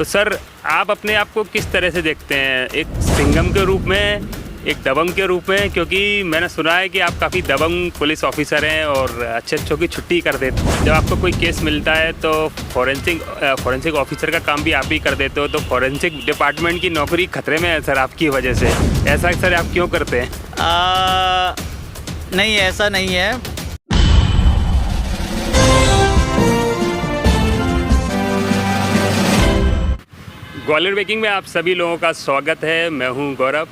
तो सर आप अपने आप को किस तरह से देखते हैं, एक सिंघम के रूप में, एक दबंग के रूप में? क्योंकि मैंने सुना है कि आप काफ़ी दबंग पुलिस ऑफिसर हैं और अच्छे अच्छों की छुट्टी कर देते हो। जब आपको कोई केस मिलता है तो फॉरेंसिक ऑफिसर का काम भी आप ही कर देते हो, तो फॉरेंसिक डिपार्टमेंट की नौकरी खतरे में है सर आपकी वजह से। ऐसा सर आप क्यों करते हैं? नहीं, ऐसा नहीं है। ग्वालियर ब्रेकिंग में आप सभी लोगों का स्वागत है। मैं हूं गौरव।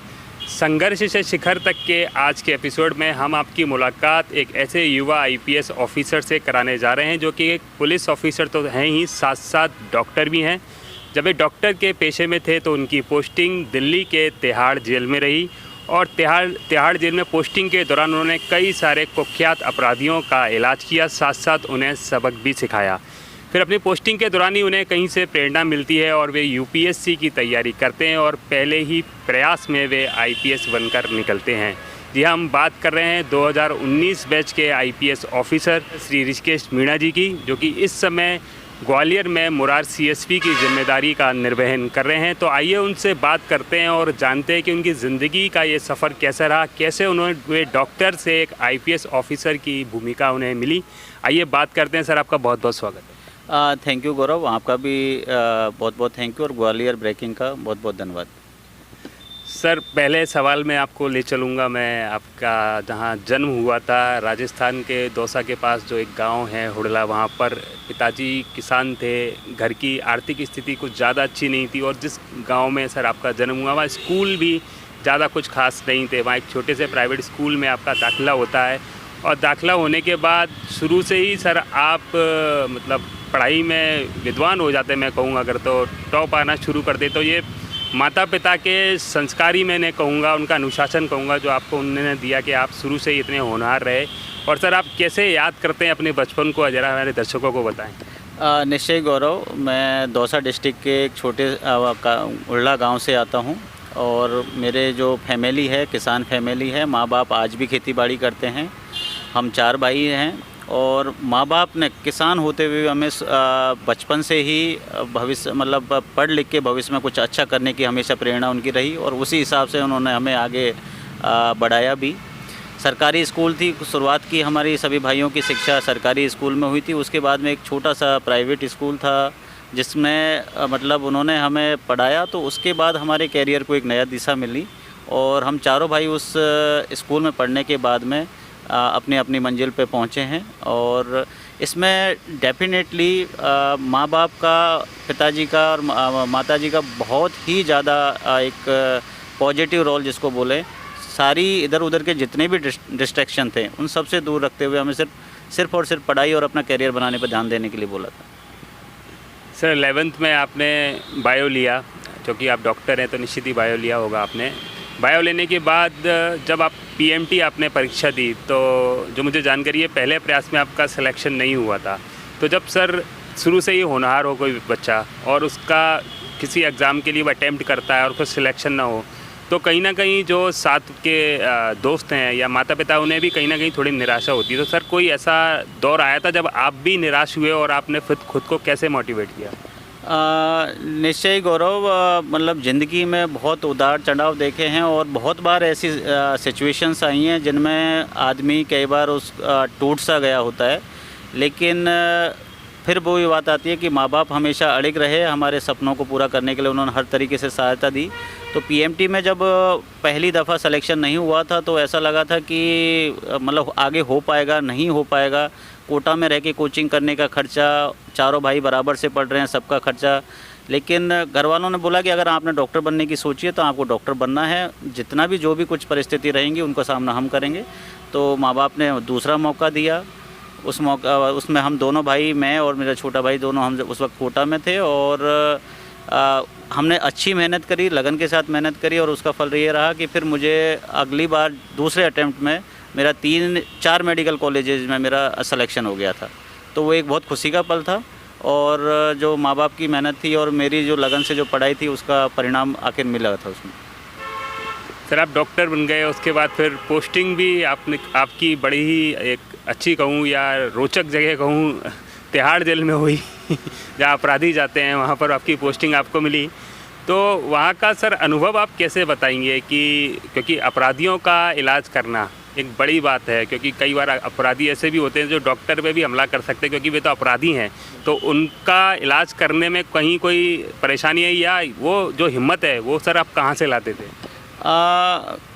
संघर्ष से शिखर तक के आज के एपिसोड में हम आपकी मुलाकात एक ऐसे युवा आईपीएस ऑफिसर से कराने जा रहे हैं जो कि एक पुलिस ऑफिसर तो हैं ही, साथ साथ डॉक्टर भी हैं। जब वे डॉक्टर के पेशे में थे तो उनकी पोस्टिंग दिल्ली के तिहाड़ जेल में रही और तिहाड़ जेल में पोस्टिंग के दौरान उन्होंने कई सारे कुख्यात अपराधियों का इलाज किया, साथ साथ उन्हें सबक भी सिखाया। फिर अपनी पोस्टिंग के दौरान ही उन्हें कहीं से प्रेरणा मिलती है और वे यूपीएससी की तैयारी करते हैं और पहले ही प्रयास में वे आईपीएस बनकर निकलते हैं। जी हम बात कर रहे हैं 2019 बैच के आईपीएस ऑफिसर श्री ऋषिकेश मीणा जी की, जो कि इस समय ग्वालियर में मुरार सीएसपी की जिम्मेदारी का निर्वहन कर रहे हैं। तो आइए उनसे बात करते हैं और जानते हैं कि उनकी ज़िंदगी का ये सफ़र कैसा रहा, कैसे वे डॉक्टर से एक आईपीएस ऑफिसर की भूमिका उन्हें मिली। आइए बात करते हैं। सर आपका बहुत बहुत स्वागत है। थैंक यू गौरव, आपका भी बहुत बहुत थैंक यू और ग्वालियर ब्रेकिंग का बहुत बहुत धन्यवाद। सर पहले सवाल में आपको ले चलूँगा, मैं आपका जहाँ जन्म हुआ था राजस्थान के दौसा के पास जो एक गांव है हुड़ला, वहाँ पर पिताजी किसान थे, घर की आर्थिक स्थिति कुछ ज़्यादा अच्छी नहीं थी और जिस गांव में सर आपका जन्म हुआ वहाँ स्कूल भी ज़्यादा कुछ खास नहीं थे। वहाँ एक छोटे से प्राइवेट स्कूल में आपका दाखिला होता है और दाखिला होने के बाद शुरू से ही सर आप मतलब पढ़ाई में विद्वान हो जाते, मैं कहूँगा अगर, तो टॉप आना शुरू कर दे। तो ये माता पिता के संस्कार ही मैंने कहूँगा, उनका अनुशासन कहूँगा जो आपको उन्होंने दिया कि आप शुरू से ही इतने होनहार रहे। और सर आप कैसे याद करते हैं अपने बचपन को, ज़रा हमारे दर्शकों को बताएं। निश्चय गौरव, मैं दौसा डिस्ट्रिक्ट के एक छोटे उड़ला गांव से आता हूं और मेरे जो फैमिली है किसान फैमिली है। माँ बाप आज भी खेती बाड़ी करते हैं। हम 4 भाई हैं और माँ बाप ने किसान होते हुए हमें बचपन से ही भविष्य मतलब पढ़ लिख के भविष्य में कुछ अच्छा करने की हमेशा प्रेरणा उनकी रही और उसी हिसाब से उन्होंने हमें आगे बढ़ाया भी। सरकारी स्कूल थी, शुरुआत की हमारी सभी भाइयों की शिक्षा सरकारी स्कूल में हुई थी। उसके बाद में एक छोटा सा प्राइवेट स्कूल था जिसमें मतलब उन्होंने हमें पढ़ाया। तो उसके बाद हमारे कैरियर को एक नया दिशा मिली और हम चारों भाई उस स्कूल में पढ़ने के बाद में अपनी अपनी मंजिल पे पहुँचे हैं। और इसमें डेफिनेटली माँ बाप का, पिताजी का और माताजी का बहुत ही ज़्यादा एक पॉजिटिव रोल जिसको बोले, सारी इधर उधर के जितने भी डिस्ट्रैक्शन थे उन सब से दूर रखते हुए हमें सिर्फ और सिर्फ पढ़ाई और अपना करियर बनाने पर ध्यान देने के लिए बोला था। सर 11th में आपने बायो लिया, क्योंकि आप डॉक्टर हैं तो निश्चित ही बायो लिया होगा आपने। बायो लेने के बाद जब आप पीएमटी आपने परीक्षा दी तो जो मुझे जानकारी है पहले प्रयास में आपका सिलेक्शन नहीं हुआ था। तो जब सर शुरू से ही होनहार हो कोई बच्चा और उसका किसी एग्ज़ाम के लिए वो अटैम्प्ट करता है और फिर सिलेक्शन ना हो, तो कहीं ना कहीं जो साथ के दोस्त हैं या माता पिता उन्हें भी कहीं ना कहीं थोड़ी निराशा होती है। तो सर कोई ऐसा दौर आया था जब आप भी निराश हुए और आपने खुद को कैसे मोटिवेट किया? निश्चय गौरव, मतलब ज़िंदगी में बहुत उतार चढ़ाव देखे हैं और बहुत बार ऐसी सिचुएशंस आई हैं जिनमें आदमी कई बार टूट सा गया होता है। लेकिन फिर वो ये बात आती है कि माँ बाप हमेशा अड़िग रहे, हमारे सपनों को पूरा करने के लिए उन्होंने हर तरीके से सहायता दी। तो पीएमटी में जब पहली दफ़ा सिलेक्शन नहीं हुआ था तो ऐसा लगा था कि मतलब आगे हो पाएगा नहीं हो पाएगा। कोटा में रह के कोचिंग करने का खर्चा, चारों भाई बराबर से पढ़ रहे हैं, सबका खर्चा। लेकिन घर वालों ने बोला कि अगर आपने डॉक्टर बनने की सोची है तो आपको डॉक्टर बनना है, जितना भी जो भी कुछ परिस्थिति रहेंगी उनका सामना हम करेंगे। तो माँ बाप ने दूसरा मौका दिया। उसमें हम दोनों भाई, मैं और मेरा छोटा भाई, दोनों हम उस वक्त कोटा में थे और हमने अच्छी मेहनत करी, लगन के साथ मेहनत करी और उसका फल ये रहा कि फिर मुझे अगली बार दूसरे अटैम्प्ट में मेरा 3-4 मेडिकल कॉलेजेस में मेरा सिलेक्शन हो गया था। तो वो एक बहुत खुशी का पल था और जो माँ बाप की मेहनत थी और मेरी जो लगन से जो पढ़ाई थी उसका परिणाम आखिर मिला था उसमें। सर आप डॉक्टर बन गए, उसके बाद फिर पोस्टिंग भी आपकी बड़ी ही एक अच्छी कहूँ या रोचक जगह कहूँ तिहाड़ जेल में हुई जहाँ अपराधी जाते हैं, वहाँ पर आपकी पोस्टिंग आपको मिली। तो वहाँ का सर अनुभव आप कैसे बताएंगे कि क्योंकि अपराधियों का इलाज करना एक बड़ी बात है, क्योंकि कई बार अपराधी ऐसे भी होते हैं जो डॉक्टर पे भी हमला कर सकते हैं क्योंकि वे तो अपराधी हैं, तो उनका इलाज करने में कहीं कोई परेशानी है या वो जो हिम्मत है वो सर आप कहाँ से लाते थे?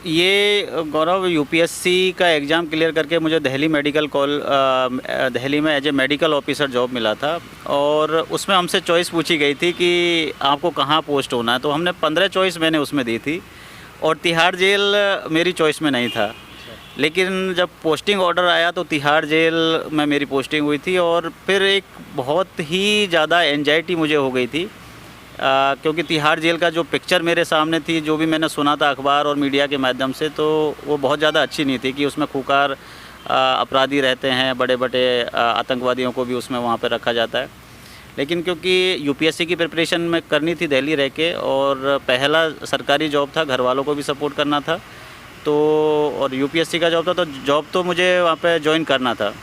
ये गौरव यूपीएससी का एग्ज़ाम क्लियर करके मुझे दिल्ली में as a medical officer job मिला था और उसमें हमसे चॉइस पूछी गई थी कि आपको कहाँ पोस्ट होना है, तो हमने 15 चॉइस मैंने उसमें दी थी और तिहाड़ जेल मेरी चॉइस में नहीं था। लेकिन जब पोस्टिंग ऑर्डर आया तो तिहाड़ जेल में मेरी पोस्टिंग हुई थी और फिर एक बहुत ही ज़्यादा एंजाइटी मुझे हो गई थी क्योंकि तिहाड़ जेल का जो पिक्चर मेरे सामने थी, जो भी मैंने सुना था अखबार और मीडिया के माध्यम से, तो वो बहुत ज़्यादा अच्छी नहीं थी कि उसमें खूंखार अपराधी रहते हैं, बड़े बड़े आतंकवादियों को भी उसमें वहाँ पर रखा जाता है। लेकिन क्योंकि यूपीएससी की प्रिपरेशन में करनी थी दिल्ली रह के और पहला सरकारी जॉब था, घर वालों को भी सपोर्ट करना था, तो और यूपीएससी का जॉब था, तो जॉब तो मुझे वहाँ पे ज्वाइन करना था।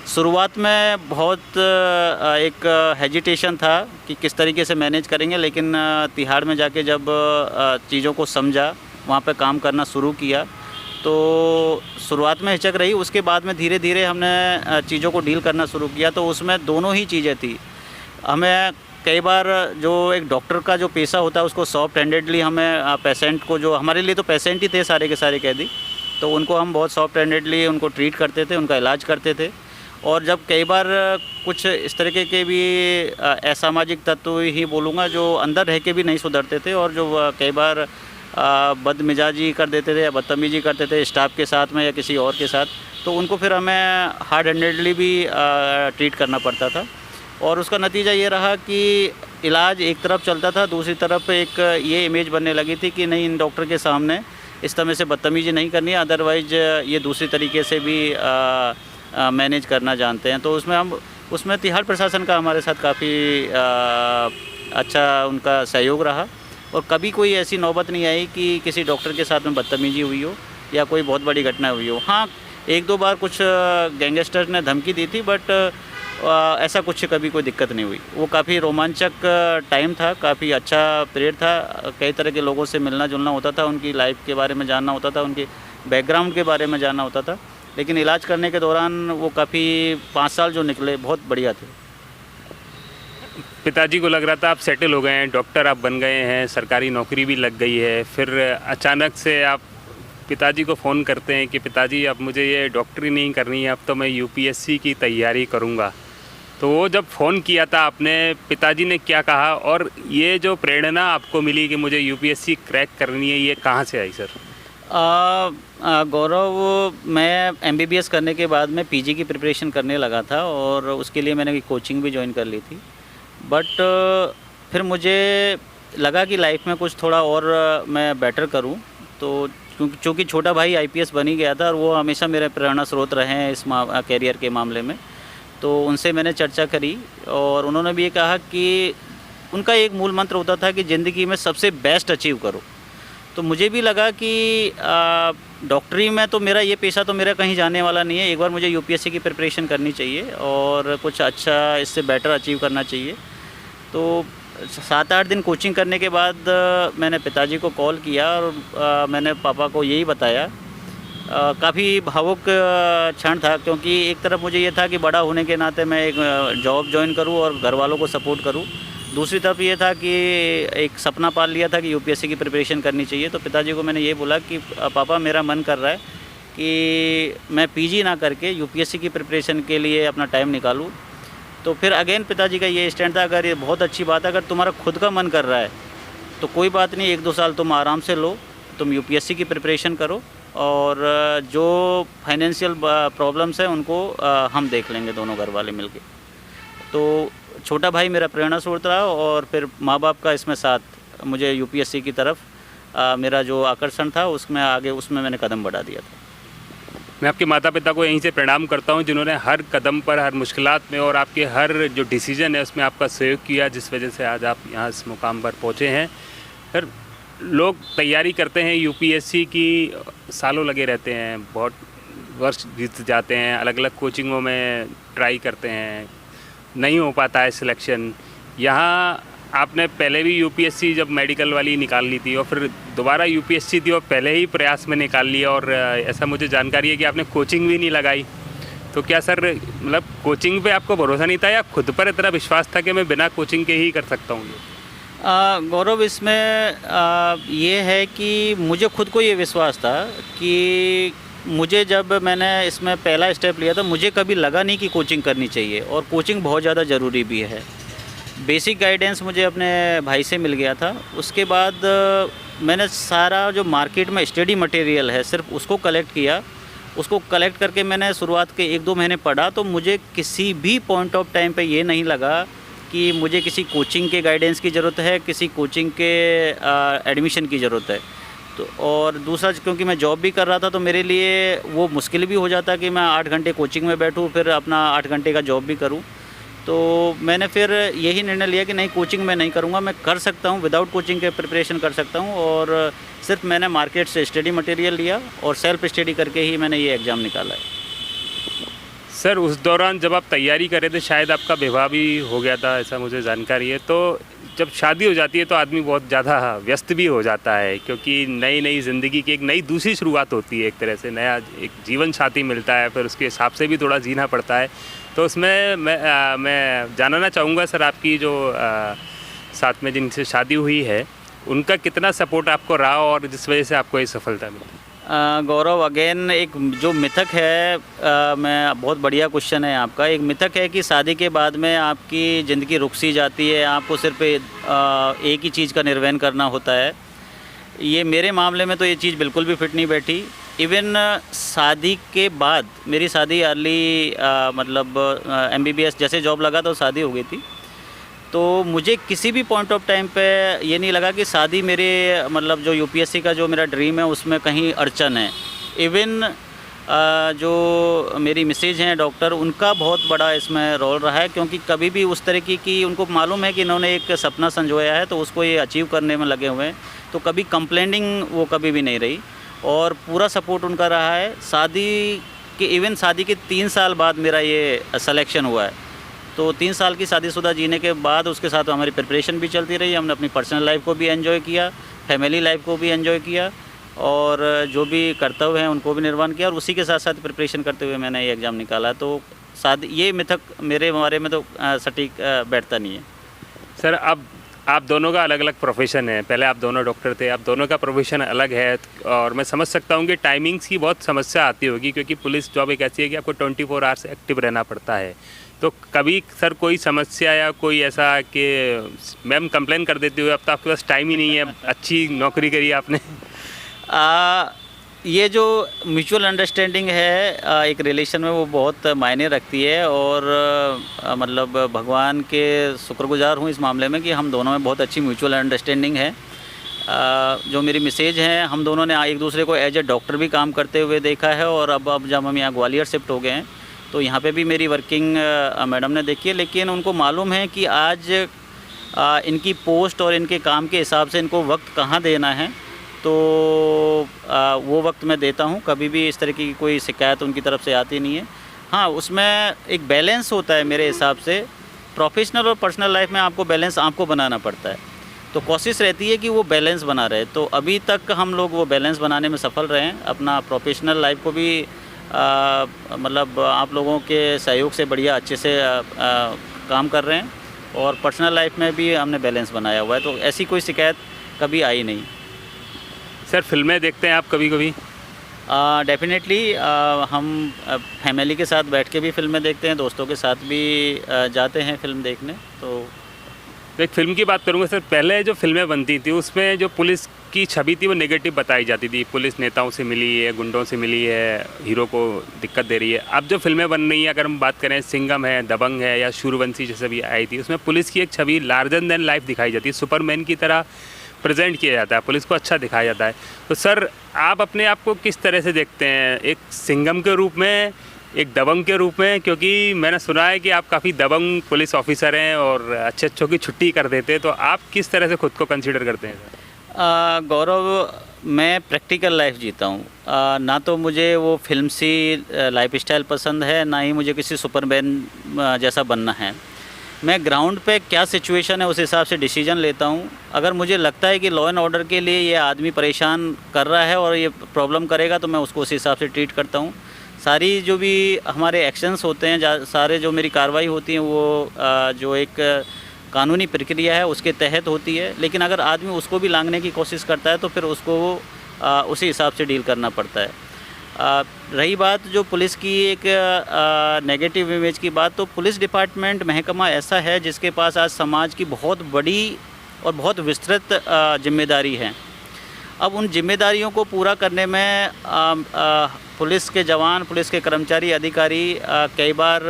शुरुआत में बहुत एक हेजिटेशन था कि किस तरीके से मैनेज करेंगे, लेकिन तिहाड़ में जाके जब चीज़ों को समझा, वहाँ पे काम करना शुरू किया, तो शुरुआत में हिचक रही, उसके बाद में धीरे धीरे हमने चीज़ों को डील करना शुरू किया। तो उसमें दोनों ही चीज़ें थी। हमें कई बार जो एक डॉक्टर का जो पेशा होता है उसको सॉफ्ट हैंडेडली हमें पेशेंट को, जो हमारे लिए तो पेशेंट ही थे सारे के सारे कैदी, तो उनको हम बहुत सॉफ्ट हैंडेडली उनको ट्रीट करते थे, उनका इलाज करते थे। और जब कई बार कुछ इस तरीके के भी असामाजिक तत्व ही बोलूँगा जो अंदर रह के भी नहीं सुधरते थे और जो कई बार बदमिजाजी कर देते थे या बदतमीजी करते थे स्टाफ के साथ में या किसी और के साथ, तो उनको फिर हमें हार्ड हैंडेडली भी ट्रीट करना पड़ता था। और उसका नतीजा ये रहा कि इलाज एक तरफ चलता था, दूसरी तरफ एक ये इमेज बनने लगी थी कि नहीं, इन डॉक्टर के सामने इस तरह से बदतमीजी नहीं करनी है, अदरवाइज ये दूसरी तरीके से भी मैनेज करना जानते हैं। तो उसमें तिहाड़ प्रशासन का हमारे साथ काफ़ी अच्छा उनका सहयोग रहा और कभी कोई ऐसी नौबत नहीं आई कि किसी डॉक्टर के साथ में बदतमीजी हुई हो या कोई बहुत बड़ी घटना हुई हो। हाँ, एक दो बार कुछ गैंगस्टर ने धमकी दी थी, बट ऐसा कुछ कभी कोई दिक्कत नहीं हुई। वो काफ़ी रोमांचक टाइम था, काफ़ी अच्छा पीरियड था। कई तरह के लोगों से मिलना जुलना होता था, उनकी लाइफ के बारे में जानना होता था, उनके बैकग्राउंड के बारे में जानना होता था। लेकिन इलाज करने के दौरान वो काफ़ी 5 साल जो निकले बहुत बढ़िया थे। पिताजी को लग रहा था आप सेटल हो गए हैं, डॉक्टर आप बन गए हैं, सरकारी नौकरी भी लग गई है, फिर अचानक से आप पिताजी को फ़ोन करते हैं कि पिताजी अब मुझे ये डॉक्टरी नहीं करनी है, अब तो मैं यूपीएससी की तैयारी करूँगा। तो वो जब फ़ोन किया था आपने, पिताजी ने क्या कहा और ये जो प्रेरणा आपको मिली कि मुझे यूपीएससी क्रैक करनी है, ये कहाँ से आई सर? गौरव, मैं एमबीबीएस करने के बाद में पीजी की प्रिपरेशन करने लगा था और उसके लिए मैंने कोचिंग भी ज्वाइन कर ली थी। बट फिर मुझे लगा कि लाइफ में कुछ थोड़ा और मैं बेटर करूं, तो चूँकि छोटा भाई आईपीएस बन ही गया था और वो हमेशा मेरे प्रेरणा स्रोत रहे हैं इस कैरियर के मामले में, तो उनसे मैंने चर्चा करी और उन्होंने भी ये कहा कि उनका एक मूल मंत्र होता था कि ज़िंदगी में सबसे बेस्ट अचीव करो। तो मुझे भी लगा कि डॉक्टरी में तो मेरा ये पेशा तो मेरा कहीं जाने वाला नहीं है, एक बार मुझे यूपीएससी की प्रिपरेशन करनी चाहिए और कुछ अच्छा इससे बेटर अचीव करना चाहिए। तो 7-8 दिन कोचिंग करने के बाद मैंने पिताजी को कॉल किया और मैंने पापा को यही बताया। काफ़ी भावुक क्षण था क्योंकि एक तरफ मुझे ये था कि बड़ा होने के नाते मैं एक जॉब ज्वाइन करूं और घर वालों को सपोर्ट करूं, दूसरी तरफ ये था कि एक सपना पाल लिया था कि यूपीएससी की प्रिपरेशन करनी चाहिए। तो पिताजी को मैंने ये बोला कि पापा, मेरा मन कर रहा है कि मैं पीजी ना करके यूपीएससी की प्रिपरेशन के लिए अपना टाइम निकालूं। तो फिर अगेन पिताजी का ये स्टैंड था, अगर ये बहुत अच्छी बात है, अगर तुम्हारा खुद का मन कर रहा है तो कोई बात नहीं, 1-2 साल तुम आराम से लो, तुम यूपीएससी की प्रिपरेशन करो और जो फाइनेंशियल प्रॉब्लम्स हैं उनको हम देख लेंगे दोनों घर वाले मिलके। तो छोटा भाई मेरा प्रेरणा स्रोत रहा और फिर माँ बाप का इसमें साथ मुझे यूपीएससी की तरफ मेरा जो आकर्षण था उसमें मैंने कदम बढ़ा दिया था। मैं आपके माता पिता को यहीं से प्रणाम करता हूं जिन्होंने हर कदम पर, हर मुश्किलात में और आपके हर जो डिसीजन है उसमें आपका सहयोग किया, जिस वजह से आज आप यहाँ इस मुकाम पर पहुँचे हैं। फिर लोग तैयारी करते हैं यूपीएससी की, सालों लगे रहते हैं, बहुत वर्ष बीत जाते हैं, अलग अलग कोचिंगों में ट्राई करते हैं, नहीं हो पाता है सिलेक्शन। यहाँ आपने पहले भी यूपीएससी जब मेडिकल वाली निकाल ली थी और फिर दोबारा यूपीएससी थी और पहले ही प्रयास में निकाल लिया, और ऐसा मुझे जानकारी है कि आपने कोचिंग भी नहीं लगाई। तो क्या सर मतलब कोचिंग पे आपको भरोसा नहीं था या खुद पर इतना विश्वास था कि मैं बिना कोचिंग के ही कर सकता हूँ? गौरव, इसमें ये है कि मुझे खुद को ये विश्वास था कि मुझे जब मैंने इसमें पहला स्टेप लिया था मुझे कभी लगा नहीं कि कोचिंग करनी चाहिए, और कोचिंग बहुत ज़्यादा ज़रूरी भी है। बेसिक गाइडेंस मुझे अपने भाई से मिल गया था। उसके बाद मैंने सारा जो मार्केट में स्टडी मटेरियल है सिर्फ उसको कलेक्ट किया। उसको कलेक्ट करके मैंने शुरुआत के 1-2 महीने पढ़ा, तो मुझे किसी भी पॉइंट ऑफ टाइम पे ये नहीं लगा कि मुझे किसी कोचिंग के गाइडेंस की ज़रूरत है, किसी कोचिंग के एडमिशन की ज़रूरत है। तो और दूसरा, क्योंकि मैं जॉब भी कर रहा था तो मेरे लिए वो मुश्किल भी हो जाता कि मैं 8 घंटे कोचिंग में बैठूँ फिर अपना 8 घंटे का जॉब भी करूँ। तो मैंने फिर यही निर्णय लिया कि नहीं, कोचिंग मैं नहीं करूँगा, मैं कर सकता हूँ विदाउट कोचिंग के प्रिपरेशन कर सकता हूँ। और सिर्फ मैंने मार्केट से स्टडी मटेरियल लिया और सेल्फ स्टडी करके ही मैंने ये एग्ज़ाम निकाला है। सर उस दौरान जब आप तैयारी कर रहे थे शायद आपका विवाह भी हो गया था, ऐसा मुझे जानकारी है। तो जब शादी हो जाती है तो आदमी बहुत ज़्यादा व्यस्त भी हो जाता है, क्योंकि नई नई ज़िंदगी की एक नई दूसरी शुरुआत होती है, एक तरह से नया एक जीवन साथी मिलता है, फिर उसके हिसाब से भी थोड़ा जीना पड़ता है। तो उसमें मैं जानना चाहूँगा सर, आपकी जो साथ में जिनसे शादी हुई है उनका कितना सपोर्ट आपको रहा और जिस वजह से आपको ये सफलता मिली? गौरव, अगेन एक जो मिथक है, मैं बहुत बढ़िया क्वेश्चन है आपका। एक मिथक है कि शादी के बाद में आपकी ज़िंदगी रुक सी जाती है, आपको सिर्फ एक ही चीज़ का निर्वहन करना होता है। ये मेरे मामले में तो ये चीज़ बिल्कुल भी फिट नहीं बैठी। इवन शादी के बाद, मेरी शादी अर्ली मतलब MBBS जैसे जॉब लगा तो शादी हो गई थी, तो मुझे किसी भी पॉइंट ऑफ टाइम पे ये नहीं लगा कि शादी मेरे मतलब जो UPSC का जो मेरा ड्रीम है उसमें कहीं अड़चन है। इवन जो मेरी मिसेज हैं डॉक्टर, उनका बहुत बड़ा इसमें रोल रहा है, क्योंकि कभी भी उस तरीके की उनको मालूम है कि इन्होंने एक सपना संजोया है तो उसको ये अचीव करने में लगे हुए हैं, तो कभी कंप्लेनिंग वो कभी भी नहीं रही और पूरा सपोर्ट उनका रहा है। इवन शादी के 3 साल बाद मेरा ये सिलेक्शन हुआ है, तो 3 साल की शादीशुदा जीने के बाद उसके साथ हमारी प्रिपरेशन भी चलती रही। हमने अपनी पर्सनल लाइफ को भी एंजॉय किया, फैमिली लाइफ को भी एंजॉय किया, और जो भी कर्तव्य हैं उनको भी निर्वहन किया, और उसी के साथ साथ प्रिपरेशन करते हुए मैंने ये एग्ज़ाम निकाला। तो शादी, ये मिथक मेरे बारे में तो सटीक बैठता नहीं है। सर अब आप दोनों का अलग अलग प्रोफेशन है, पहले आप दोनों डॉक्टर थे, आप दोनों का प्रोफेशन अलग है, और मैं समझ सकता हूँ कि टाइमिंग्स की बहुत समस्या आती होगी, क्योंकि पुलिस जॉब एक ऐसी है कि आपको 24 आवर्स एक्टिव रहना पड़ता है। तो कभी सर कोई समस्या या कोई ऐसा कि मैम कंप्लेन कर देती हुई अब तो आपके पास टाइम ही नहीं है, अच्छी नौकरी करी आपने? ये जो म्यूचुअल अंडरस्टैंडिंग है एक रिलेशन में, वो बहुत मायने रखती है, और मतलब भगवान के शुक्रगुजार हूँ इस मामले में कि हम दोनों में बहुत अच्छी म्यूचुअल अंडरस्टैंडिंग है। जो मेरी मिसेज हैं, हम दोनों ने एक दूसरे को एज ए डॉक्टर भी काम करते हुए देखा है, और अब जब हम यहाँ ग्वालियर शिफ्ट हो गए हैं तो यहाँ पे भी मेरी वर्किंग मैडम ने देखी है। लेकिन उनको मालूम है कि आज इनकी पोस्ट और इनके काम के हिसाब से इनको वक्त कहाँ देना है, तो वो वक्त मैं देता हूँ। कभी भी इस तरह की कोई शिकायत उनकी तरफ से आती नहीं है। हाँ, उसमें एक बैलेंस होता है मेरे हिसाब से। प्रोफेशनल और पर्सनल लाइफ में आपको बैलेंस आपको बनाना पड़ता है, तो कोशिश रहती है कि वो बैलेंस बना रहे। तो अभी तक हम लोग वो बैलेंस बनाने में सफल रहे हैं। अपना प्रोफेशनल लाइफ को भी मतलब आप लोगों के सहयोग से बढ़िया अच्छे से काम कर रहे हैं, और पर्सनल लाइफ में भी हमने बैलेंस बनाया हुआ है, तो ऐसी कोई शिकायत कभी आई नहीं। सर फिल्में देखते हैं आप कभी कभी? डेफिनेटली हम फैमिली के साथ बैठ के भी फिल्में देखते हैं, दोस्तों के साथ भी जाते हैं फिल्म देखने। तो एक फ़िल्म की बात करूँगा सर, पहले जो फिल्में बनती थी उसमें जो पुलिस की छवि थी वो नेगेटिव बताई जाती थी, पुलिस नेताओं से मिली है, गुंडों से मिली है, हीरो को दिक्कत दे रही है। अब जो फिल्में बन रही हैं, अगर हम बात करें सिंघम है, दबंग है या सूर्यवंशी जैसे भी आई थी, उसमें पुलिस की एक छवि लार्जर देन लाइफ दिखाई जाती है, सुपरमैन की तरह प्रेजेंट किया जाता है, पुलिस को अच्छा दिखाया जाता है। तो सर आप अपने आप को किस तरह से देखते हैं, एक सिंघम के रूप में, एक दबंग के रूप में? क्योंकि मैंने सुना है कि आप काफ़ी दबंग पुलिस ऑफिसर हैं और अच्छों की छुट्टी कर देते हैं, तो आप किस तरह से खुद को कंसीडर करते हैं सर? गौरव, मैं प्रैक्टिकल लाइफ जीता हूँ। ना तो मुझे वो फिल्म सी लाइफ स्टाइल पसंद है, ना ही मुझे किसी सुपरमैन जैसा बनना है। मैं ग्राउंड पे क्या सिचुएशन है उस हिसाब से डिसीजन लेता हूँ। अगर मुझे लगता है कि लॉ एंड ऑर्डर के लिए ये आदमी परेशान कर रहा है और ये प्रॉब्लम करेगा तो मैं उसको उस हिसाब से ट्रीट करता हूँ। सारी जो भी हमारे एक्शंस होते हैं, सारे जो मेरी कार्रवाई होती है वो जो एक कानूनी प्रक्रिया है उसके तहत होती है। लेकिन अगर आदमी उसको भी लांघने की कोशिश करता है तो फिर उसको उसी हिसाब से डील करना पड़ता है। रही बात जो पुलिस की एक नेगेटिव इमेज की बात, तो पुलिस डिपार्टमेंट महकमा ऐसा है जिसके पास आज समाज की बहुत बड़ी और बहुत विस्तृत जिम्मेदारी है। अब उन जिम्मेदारियों को पूरा करने में पुलिस के जवान, पुलिस के कर्मचारी, अधिकारी कई बार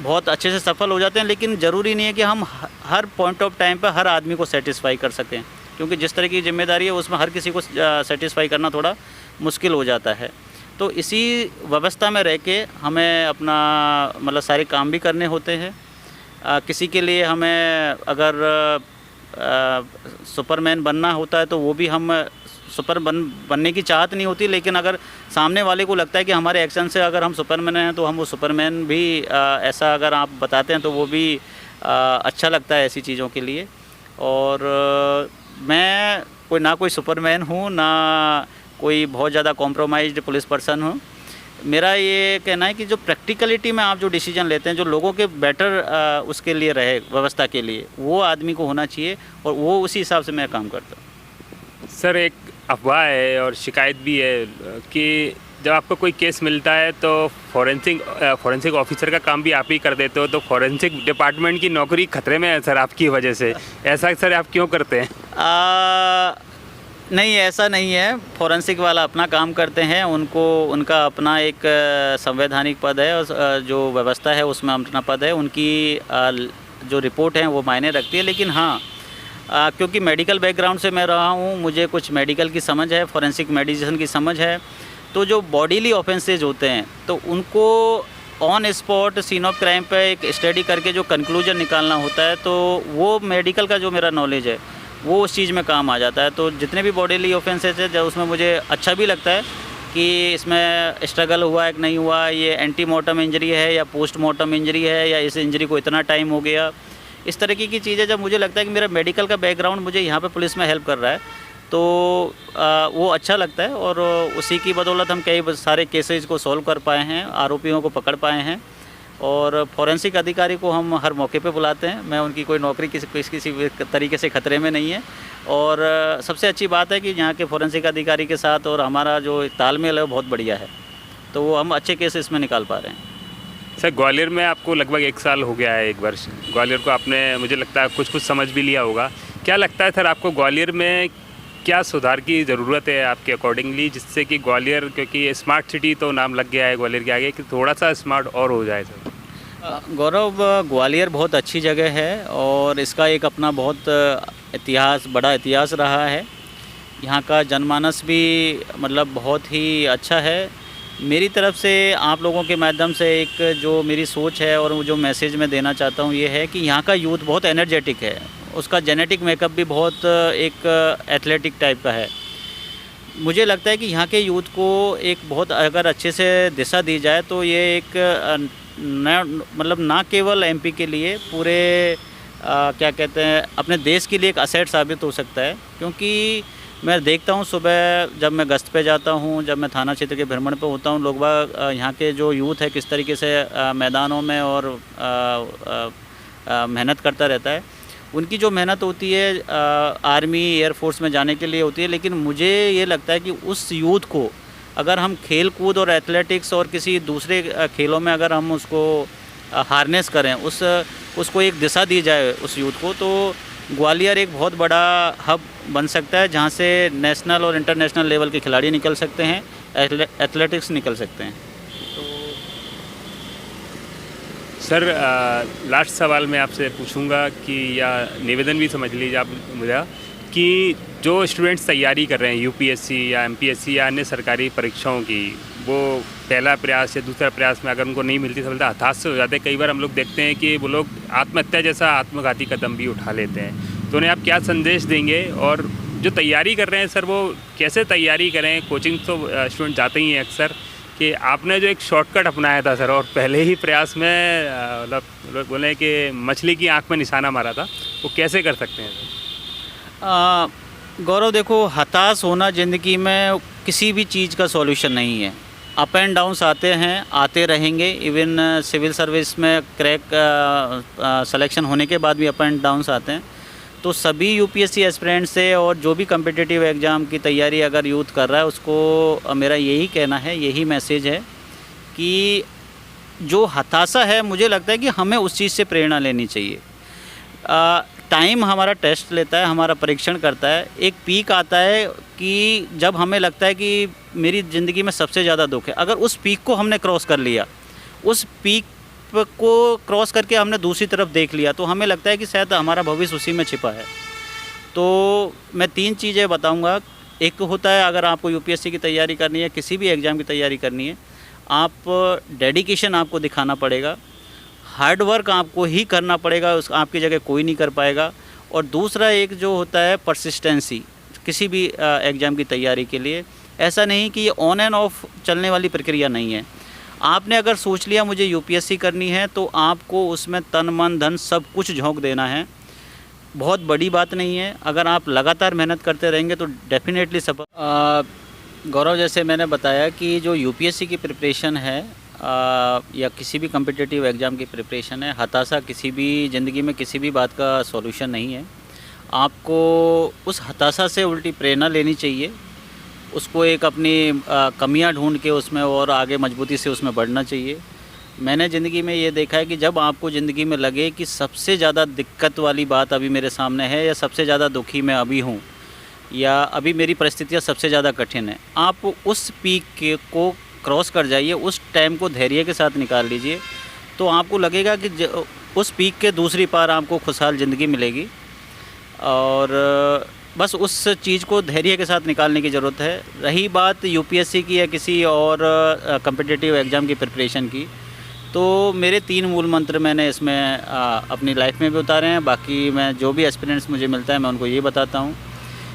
बहुत अच्छे से सफल हो जाते हैं, लेकिन ज़रूरी नहीं है कि हम हर पॉइंट ऑफ टाइम पर हर आदमी को सेटिस्फाई कर सकें, क्योंकि जिस तरह की जिम्मेदारी है उसमें हर किसी को सेटिस्फाई करना थोड़ा मुश्किल हो जाता है। तो इसी व्यवस्था में रह के हमें अपना मतलब सारे काम भी करने होते हैं। किसी के लिए हमें अगर सुपरमैन बनना होता है तो वो भी हम बनने की चाहत नहीं होती, लेकिन अगर सामने वाले को लगता है कि हमारे एक्शन से अगर हम सुपरमैन हैं तो हम वो सुपरमैन भी ऐसा अगर आप बताते हैं तो वो भी अच्छा लगता है ऐसी चीज़ों के लिए। और मैं कोई सुपरमैन हूँ ना कोई बहुत ज़्यादा कॉम्प्रोमाइज्ड पुलिस पर्सन हूँ। मेरा ये कहना है कि जो प्रैक्टिकलिटी में आप जो डिसीजन लेते हैं, जो लोगों के बेटर उसके लिए रहे व्यवस्था के लिए, वो आदमी को होना चाहिए और वो उसी हिसाब से मैं काम करता हूँ। सर, एक अफवाह है और शिकायत भी है कि जब आपको कोई केस मिलता है तो फॉरेंसिक ऑफिसर का काम भी आप ही कर देते हो, तो फॉरेंसिक डिपार्टमेंट की नौकरी खतरे में है सर आपकी वजह से। ऐसा सर आप क्यों करते हैं? नहीं, ऐसा नहीं है। फॉरेंसिक वाला अपना काम करते हैं, उनका अपना एक संवैधानिक पद है और जो व्यवस्था है उसमें अपना पद है। उनकी जो रिपोर्ट है वो मायने रखती है। लेकिन हाँ, क्योंकि मेडिकल बैकग्राउंड से मैं रहा हूँ, मुझे कुछ मेडिकल की समझ है, फॉरेंसिक मेडिसिन की समझ है। तो जो बॉडीली ऑफेंसेज होते हैं तो उनको on spot scene of crime पे एक स्टडी करके जो कंक्लूजन निकालना होता है, तो वो मेडिकल का जो मेरा नॉलेज है वो उस चीज़ में काम आ जाता है। तो जितने भी बॉडीली ऑफेंसेज है जब उसमें मुझे अच्छा भी लगता है कि इसमें स्ट्रगल हुआ है कि नहीं हुआ, ये एंटी मॉर्टम इंजरी है या पोस्ट मॉर्टम इंजरी है या इस इंजरी को इतना टाइम हो गया, इस तरीके की चीज़ें जब मुझे लगता है कि मेरा मेडिकल का बैकग्राउंड मुझे यहाँ पे पुलिस में हेल्प कर रहा है तो वो अच्छा लगता है। और उसी की बदौलत हम कई सारे केसेज को सॉल्व कर पाए हैं, आरोपियों को पकड़ पाए हैं। और फॉरेंसिक अधिकारी को हम हर मौके पे बुलाते हैं। मैं उनकी कोई नौकरी किसी तरीके से खतरे में नहीं है। और सबसे अच्छी बात है कि यहाँ के फॉरेंसिक अधिकारी के साथ और हमारा जो तालमेल है वो बहुत बढ़िया है, तो वो हम अच्छे केस इसमें निकाल पा रहे हैं। सर, ग्वालियर में आपको लगभग 1 साल हो गया है, 1 वर्ष ग्वालियर को आपने, मुझे लगता है कुछ समझ भी लिया होगा। क्या लगता है सर आपको ग्वालियर में क्या सुधार की ज़रूरत है आपके अकॉर्डिंगली, जिससे कि ग्वालियर, क्योंकि स्मार्ट सिटी तो नाम लग गया है ग्वालियर के आगे, कि थोड़ा सा स्मार्ट और हो जाए सर? गौरव, ग्वालियर बहुत अच्छी जगह है और इसका एक अपना बहुत बड़ा इतिहास रहा है। यहाँ का जनमानस भी मतलब बहुत ही अच्छा है। मेरी तरफ से आप लोगों के माध्यम से एक जो मेरी सोच है और जो मैसेज मैं देना चाहता हूँ ये है कि यहाँ का यूथ बहुत एनर्जेटिक है, उसका जेनेटिक मेकअप भी बहुत एक एथलेटिक टाइप का है। मुझे लगता है कि यहाँ के यूथ को एक बहुत अगर अच्छे से दिशा दी जाए तो ये एक मतलब ना केवल एमपी के लिए, पूरे क्या कहते हैं, अपने देश के लिए एक असेट साबित हो सकता है। क्योंकि मैं देखता हूँ सुबह जब मैं गश्त पे जाता हूँ, जब मैं थाना क्षेत्र के भ्रमण पे होता हूँ, लोग बाग यहाँ के जो यूथ है किस तरीके से मैदानों में और मेहनत करता रहता है। उनकी जो मेहनत होती है आर्मी, एयरफोर्स में जाने के लिए होती है, लेकिन मुझे ये लगता है कि उस यूथ को अगर हम खेल कूद और एथलेटिक्स और किसी दूसरे खेलों में अगर हम उसको हार्नेस करें, उसको एक दिशा दी जाए उस यूथ को, तो ग्वालियर एक बहुत बड़ा हब बन सकता है जहाँ से नेशनल और इंटरनेशनल लेवल के खिलाड़ी निकल सकते हैं, एथलेटिक्स निकल सकते हैं। सर, लास्ट सवाल मैं आपसे पूछूंगा कि, या निवेदन भी समझ लीजिए आप मुझे, कि जो स्टूडेंट्स तैयारी कर रहे हैं यूपीएससी या एमपीएससी या अन्य सरकारी परीक्षाओं की, वो पहला प्रयास या दूसरा प्रयास में अगर उनको नहीं मिलती सफलता, हताश से हो जाते हैं। कई बार हम लोग देखते हैं कि वो लोग आत्महत्या जैसा आत्मघाती कदम भी उठा लेते हैं। तो उन्हें आप क्या संदेश देंगे? और जो तैयारी कर रहे हैं सर, वो कैसे तैयारी करें? कोचिंग तो स्टूडेंट जाते ही हैं अक्सर, कि आपने जो एक शॉर्टकट अपनाया था सर, और पहले ही प्रयास में मतलब लोग बोले कि मछली की आंख में निशाना मारा था, वो कैसे कर सकते हैं सर? गौरव देखो, हताश होना ज़िंदगी में किसी भी चीज़ का सॉल्यूशन नहीं है। अप एंड डाउन्स आते हैं, आते रहेंगे। इवन सिविल सर्विस में क्रैक सिलेक्शन होने के बाद भी अप एंड डाउन्स आते हैं। तो सभी यूपीएससी एस्पिरेंट से और जो भी कम्पिटिटिव एग्ज़ाम की तैयारी अगर यूथ कर रहा है, उसको मेरा यही कहना है, यही मैसेज है कि जो हताशा है, मुझे लगता है कि हमें उस चीज़ से प्रेरणा लेनी चाहिए। टाइम हमारा टेस्ट लेता है, हमारा परीक्षण करता है। एक पीक आता है कि जब हमें लगता है कि मेरी ज़िंदगी में सबसे ज़्यादा दुख है। अगर उस पीक को हमने क्रॉस कर लिया, उस पीक को क्रॉस करके हमने दूसरी तरफ देख लिया, तो हमें लगता है कि शायद हमारा भविष्य उसी में छिपा है। तो मैं 3 चीज़ें बताऊंगा। एक होता है, अगर आपको यूपीएससी की तैयारी करनी है, किसी भी एग्ज़ाम की तैयारी करनी है, आप डेडिकेशन आपको दिखाना पड़ेगा, हार्ड वर्क आपको ही करना पड़ेगा, उस आपकी जगह कोई नहीं कर पाएगा। और दूसरा एक जो होता है परसिस्टेंसी, किसी भी एग्ज़ाम की तैयारी के लिए ऐसा नहीं कि ये ऑन एंड ऑफ चलने वाली प्रक्रिया नहीं है। आपने अगर सोच लिया मुझे यूपीएससी करनी है, तो आपको उसमें तन मन धन सब कुछ झोंक देना है। बहुत बड़ी बात नहीं है, अगर आप लगातार मेहनत करते रहेंगे तो डेफिनेटली सफल। गौरव, जैसे मैंने बताया कि जो यूपीएससी की प्रिपरेशन है या किसी भी कम्पिटिटिव एग्ज़ाम की प्रिपरेशन है, हताशा किसी भी ज़िंदगी में किसी भी बात का सॉल्यूशन नहीं है। आपको उस हताशा से उल्टी प्रेरणा लेनी चाहिए, उसको एक अपनी कमियां ढूंढ के उसमें और आगे मजबूती से उसमें बढ़ना चाहिए। मैंने ज़िंदगी में ये देखा है कि जब आपको ज़िंदगी में लगे कि सबसे ज़्यादा दिक्कत वाली बात अभी मेरे सामने है, या सबसे ज़्यादा दुखी मैं अभी हूँ, या अभी मेरी परिस्थितियाँ सबसे ज़्यादा कठिन है, आप उस पीक को क्रॉस कर जाइए, उस टाइम को धैर्य के साथ निकाल लीजिए, तो आपको लगेगा कि उस पीक के दूसरी पार आपको खुशहाल ज़िंदगी मिलेगी। और बस उस चीज़ को धैर्य के साथ निकालने की ज़रूरत है। रही बात यूपीएससी की या किसी और कम्पिटिटिव एग्ज़ाम की प्रिपरेशन की, तो मेरे 3 मूल मंत्र मैंने इसमें अपनी लाइफ में भी उतारे हैं। बाकी मैं जो भी एस्पिरेंट्स मुझे मिलता है, मैं उनको ये बताता हूँ।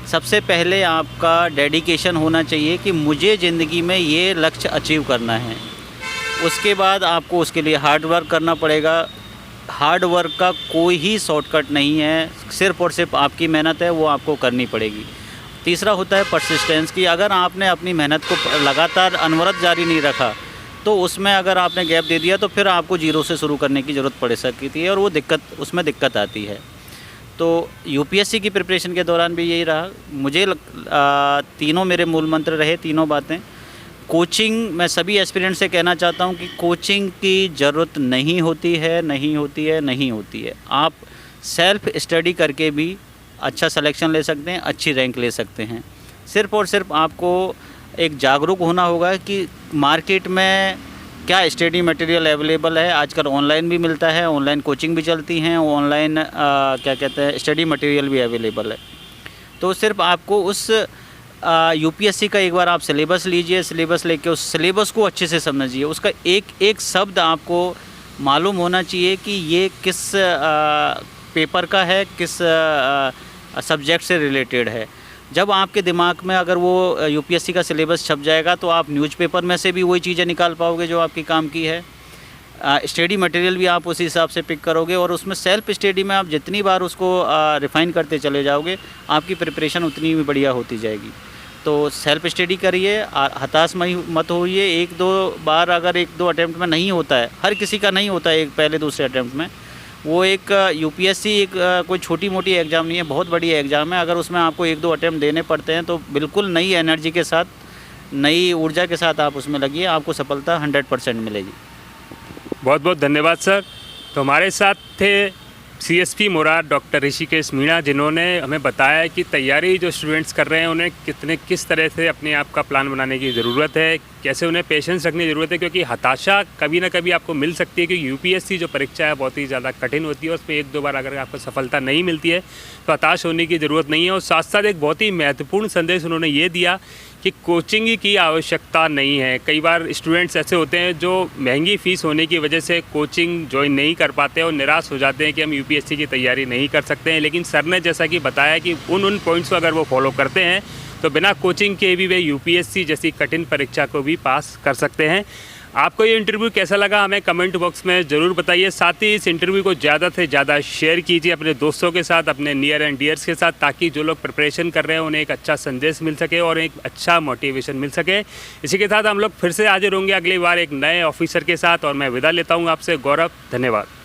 सबसे पहले आपका डेडिकेशन होना चाहिए कि मुझे ज़िंदगी में ये लक्ष्य अचीव करना है। उसके बाद आपको उसके लिए हार्ड वर्क करना पड़ेगा। हार्ड वर्क का कोई ही शॉर्टकट नहीं है, सिर्फ़ और सिर्फ आपकी मेहनत है, वो आपको करनी पड़ेगी। तीसरा होता है परसिस्टेंस की। अगर आपने अपनी मेहनत को लगातार अनवरत जारी नहीं रखा, तो उसमें अगर आपने गैप दे दिया, तो फिर आपको जीरो से शुरू करने की ज़रूरत पड़ सकती है, और वो उसमें दिक्कत आती है। तो यूपीएससी की प्रिपरेशन के दौरान भी यही रहा। मुझे तीनों मेरे मूल मंत्र रहे, तीनों बातें। कोचिंग, मैं सभी एस्पिरेंट से कहना चाहता हूं कि कोचिंग की ज़रूरत नहीं होती है, नहीं होती है, नहीं होती है। आप सेल्फ स्टडी करके भी अच्छा सिलेक्शन ले सकते हैं, अच्छी रैंक ले सकते हैं। सिर्फ़ और सिर्फ आपको एक जागरूक होना होगा कि मार्केट में क्या स्टडी मटेरियल अवेलेबल है। आजकल ऑनलाइन भी मिलता है, ऑनलाइन कोचिंग भी चलती हैं, ऑनलाइन क्या कहते हैं स्टडी मटेरियल भी अवेलेबल है। तो सिर्फ आपको उस यूपीएससी का एक बार आप सिलेबस लीजिए, सिलेबस लेके उस सिलेबस को अच्छे से समझिए। उसका एक एक शब्द आपको मालूम होना चाहिए कि ये किस पेपर का है, किस सब्जेक्ट से रिलेटेड है। जब आपके दिमाग में अगर वो यूपीएससी का सिलेबस छप जाएगा, तो आप न्यूज़पेपर में से भी वही चीज़ें निकाल पाओगे जो आपकी काम की है। स्टडी मटेरियल भी आप उसी हिसाब से पिक करोगे, और उसमें सेल्फ स्टडी में आप जितनी बार उसको रिफ़ाइन करते चले जाओगे, आपकी प्रिपरेशन उतनी भी बढ़िया होती जाएगी। तो सेल्फ स्टडी करिए, हताश मत होइए। 1-2 बार अगर 1-2 अटैम्प्ट में नहीं होता है, हर किसी का नहीं होता है एक पहले दूसरे अटैम्प्ट में, वो एक यूपीएससी एक कोई छोटी मोटी एग्ज़ाम नहीं है, बहुत बड़ी एग्ज़ाम है। अगर उसमें आपको 1-2 अटैम्प्ट देने पड़ते हैं, तो बिल्कुल नई एनर्जी के साथ, नई ऊर्जा के साथ आप उसमें लगिए, आपको सफलता 100% मिलेगी। बहुत बहुत धन्यवाद सर। तो हमारे साथ थे सीएसपी मुराद डॉक्टर ऋषिकेश मीणा, जिन्होंने हमें बताया कि तैयारी जो स्टूडेंट्स कर रहे हैं उन्हें किस तरह से अपने आप का प्लान बनाने की ज़रूरत है, कैसे उन्हें पेशेंस रखने की ज़रूरत है, क्योंकि हताशा कभी ना कभी आपको मिल सकती है। क्योंकि यूपीएससी जो परीक्षा है बहुत ही ज़्यादा कठिन होती है, उसमें 1-2 बार अगर आपको सफलता नहीं मिलती है तो हताश होने की ज़रूरत नहीं है। और साथ साथ एक बहुत ही महत्वपूर्ण संदेश उन्होंने ये दिया कि कोचिंग की आवश्यकता नहीं है। कई बार स्टूडेंट्स ऐसे होते हैं जो महंगी फ़ीस होने की वजह से कोचिंग ज्वाइन नहीं कर पाते और निराश हो जाते हैं कि हम यूपीएससी की तैयारी नहीं कर सकते हैं। लेकिन सर ने जैसा कि बताया कि उन पॉइंट्स को अगर वो फॉलो करते हैं तो बिना कोचिंग के भी वे यूपीएससी जैसी कठिन परीक्षा को भी पास कर सकते हैं। आपको ये इंटरव्यू कैसा लगा हमें कमेंट बॉक्स में ज़रूर बताइए। साथ ही इस इंटरव्यू को ज़्यादा से ज़्यादा शेयर कीजिए अपने दोस्तों के साथ, अपने नियर एंड डियर्स के साथ, ताकि जो लोग प्रिपरेशन कर रहे हैं उन्हें एक अच्छा संदेश मिल सके और एक अच्छा मोटिवेशन मिल सके। इसी के साथ हम लोग फिर से हाजिर होंगे अगली बार एक नए ऑफिसर के साथ, और मैं विदा लेता हूँ आपसे। गौरव, धन्यवाद।